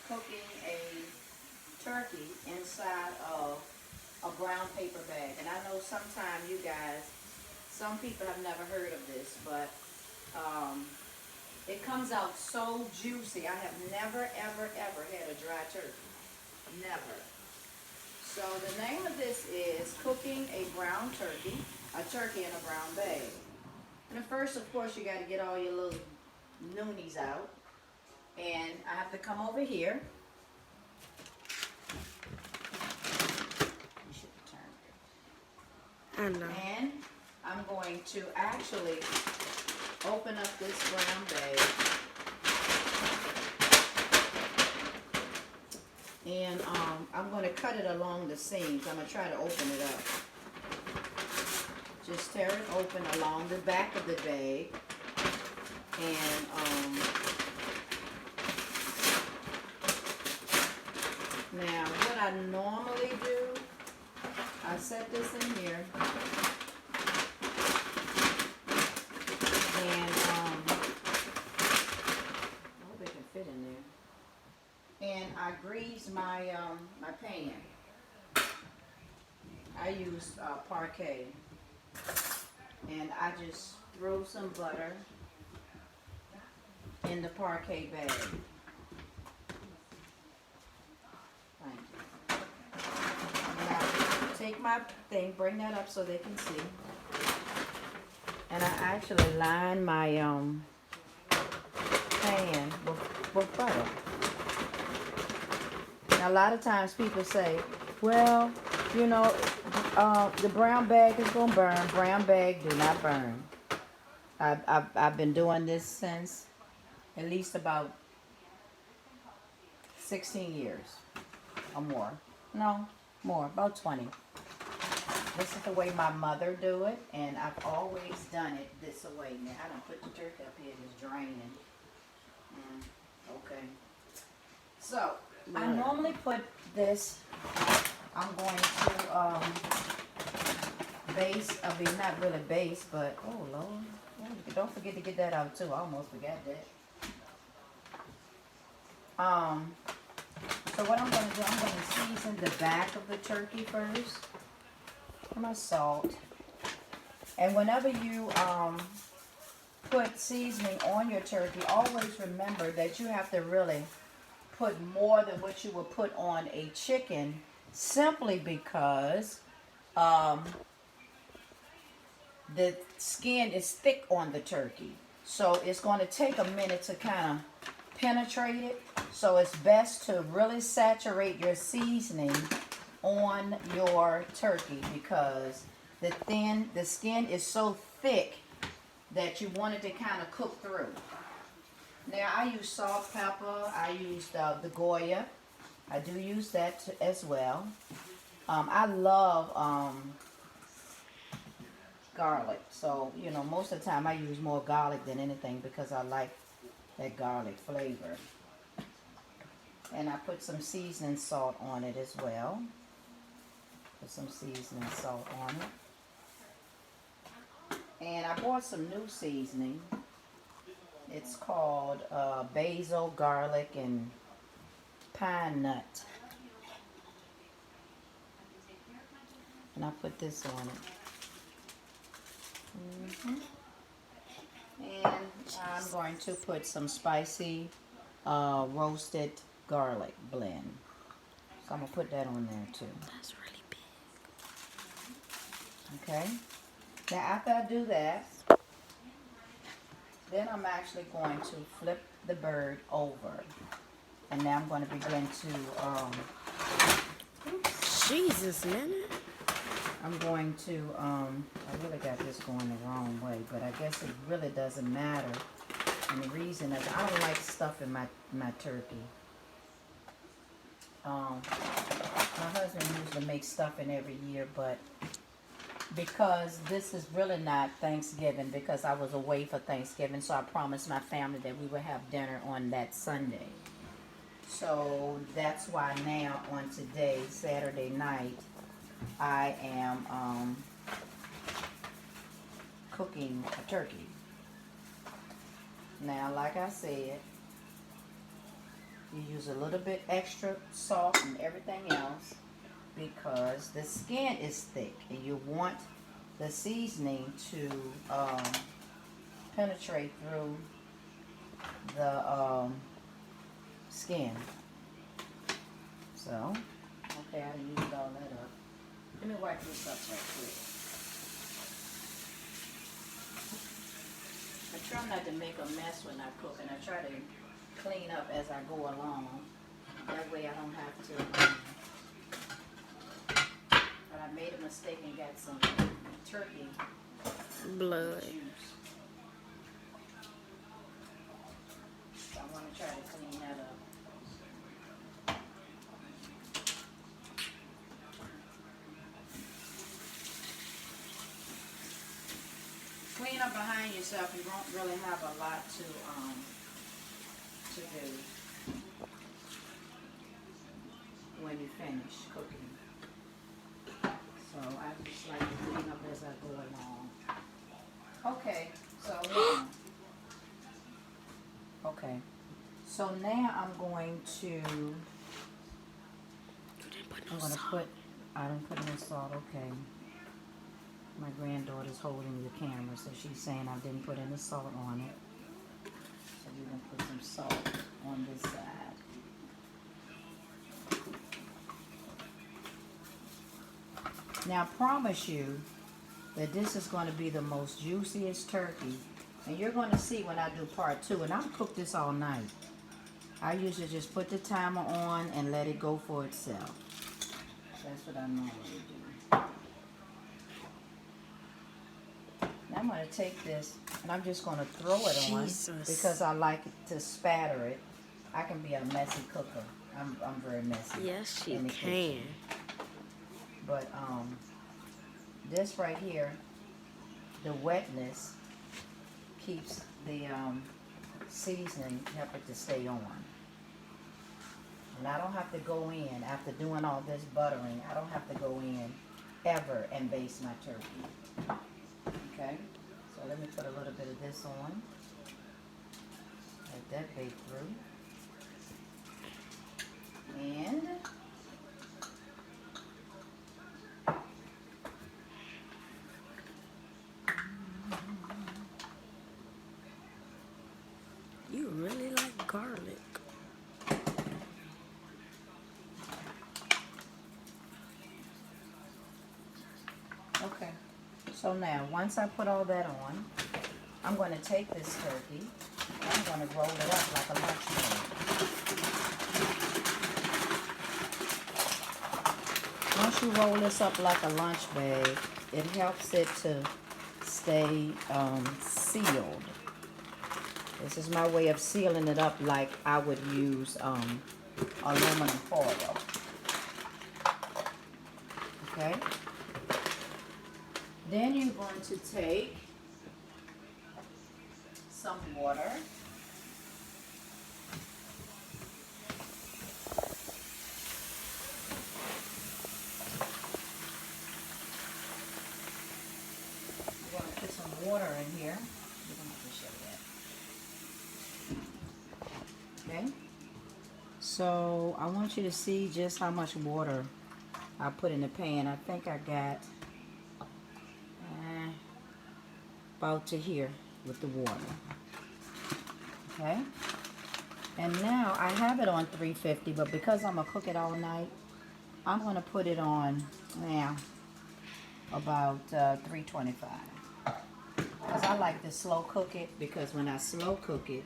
cooking a turkey inside of a brown paper bag. And I know sometimes you guys, some people have never heard of this, but um, it comes out so juicy. I have never, ever, ever had a dry turkey. Never. So the name of this is cooking a brown turkey, a turkey in a brown bag. And at first, of course, you got to get all your little noonies out. And I have to come over here. You should have turned it. I know. And I'm going to actually open up this brown bag. And I'm going to cut it along the seams. I'm going to try to open it up. Just tear it open along the back of the bag. And now what I normally do, I set this in here. And I hope it can fit in there. And I grease my my pan. I use Parquet. And I just throw some butter in the Parquet bag. Thank you. Now, take my thing, bring that up so they can see. And I actually line my pan with butter. Now, a lot of times people say, well, you know, the brown bag is going to burn. Brown bag do not burn. I've been doing this since at least about 16 years or more. No, more, about 20. This is the way my mother do it, and I've always done it this way. Now, I don't put the turkey up here, just draining. Okay. So, I normally put this, I'm going to base, not really base, but, oh Lord. Oh, don't forget to get that out too. I almost forgot that. So what I'm going to do, I'm going to season the back of the turkey first. My salt. And whenever you put seasoning on your turkey, always remember that you have to really put more than what you would put on a chicken, simply because the skin is thick on the turkey. So it's going to take a minute to kind of penetrate it. So it's best to really saturate your seasoning on your turkey, because the skin is so thick that you want it to kind of cook through. Now I use salt, pepper, I use the Goya. I do use that as well. I love garlic, so you know, most of the time I use more garlic than anything because I like that garlic flavor. And I put some seasoning salt on it as well. Put some seasoning salt on it. And I bought some new seasoning. It's called basil, garlic, and pine nut. And I put this on it. And I'm going to put some spicy roasted garlic blend. So I'm going to put that on there too. That's really big. Okay. Now after I do that, then I'm actually going to flip the bird over. And now I'm going to begin to, Jesus, man. I'm going to, I really got this going the wrong way, but I guess it really doesn't matter. And the reason is I don't like stuff in my turkey. My husband usually makes stuffing every year, but because this is really not Thanksgiving, because I was away for Thanksgiving, so I promised my family that we would have dinner on that Sunday. So that's why now on today, Saturday night, I am cooking a turkey. Now, like I said, You use a little bit extra salt and everything else because the skin is thick and you want the seasoning to penetrate through the skin. So, okay, I done used all that up. Let me wipe this up right quick. I try not to make a mess when I cook, and I try to clean up as I go along. That way I don't have to. But I made a mistake and got some turkey Blood. juice. So I want to try to clean that up. Clean up behind yourself. You won't really have a lot to do when you finish cooking. So I just like to clean up as I go along. Okay, so now, I'm going to, I don't put any salt, okay. My granddaughter's holding the camera, so she's saying I didn't put any salt on it. So we're going to put some salt on this side. Now I promise you that this is going to be the most juiciest turkey. And you're going to see when I do part 2. And I'll cook this all night. I usually just put the timer on and let it go for itself. That's what I normally do. Now I'm going to take this and I'm just going to throw it on because I like to spatter it. I can be a messy cooker. I'm very messy. Yes, you in the can. kitchen. But this right here, the wetness keeps the seasoning, help it to stay on. And I don't have to go in, after doing all this buttering, I don't have to go in ever and baste my turkey. Okay, so let me put a little bit of this on. Let that bake through. And You really like garlic. okay, so now once I put all that on, I'm going to take this turkey and I'm going to roll it up like a lunch bag. Once you roll this up like a lunch bag, it helps it to stay sealed. This is my way of sealing it up like I would use aluminum foil. Okay? Then you're going to take some water. I'm going to put some water in here. You don't have to show that. Okay? So I want you to see just how much water I put in the pan. I think I got about to here with the water. Okay? And now I have it on 350, but because I'm going to cook it all night, I'm going to put it on now about 325. Because I like to slow cook it, because when I slow cook it,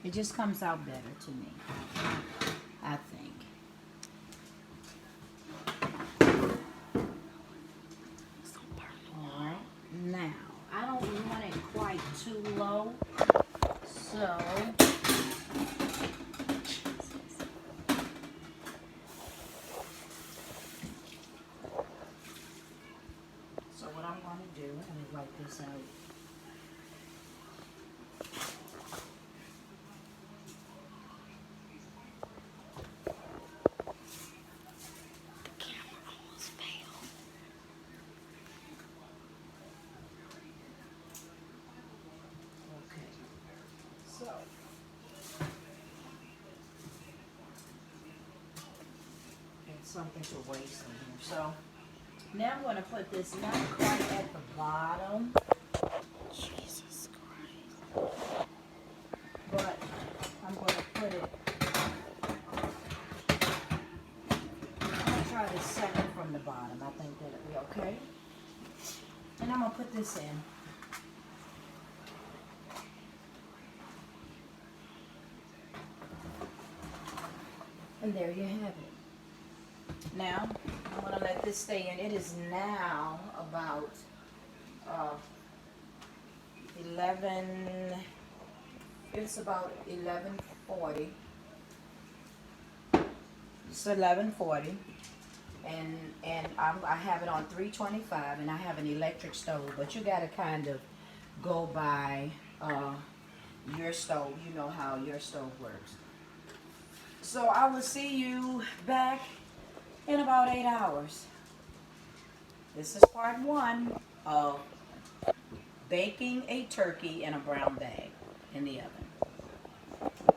it just comes out better to me, I think. Alright, now, I don't want it quite too low, so what I'm going to do, let me wipe this out. something to waste in here. So now I'm going to put this not quite at the bottom, Jesus Christ. but I'm going to put it. I'm going to try the second from the bottom. I think that'll be okay. And I'm going to put this in. And there you have it. Now, I'm going to let this stay in. It is now about 11, it's about 11:40. It's 11:40. And I have it on 325, and I have an electric stove. But you got to kind of go by your stove. You know how your stove works. So I will see you back in about 8 hours. This is part 1 of baking a turkey in a brown bag in the oven.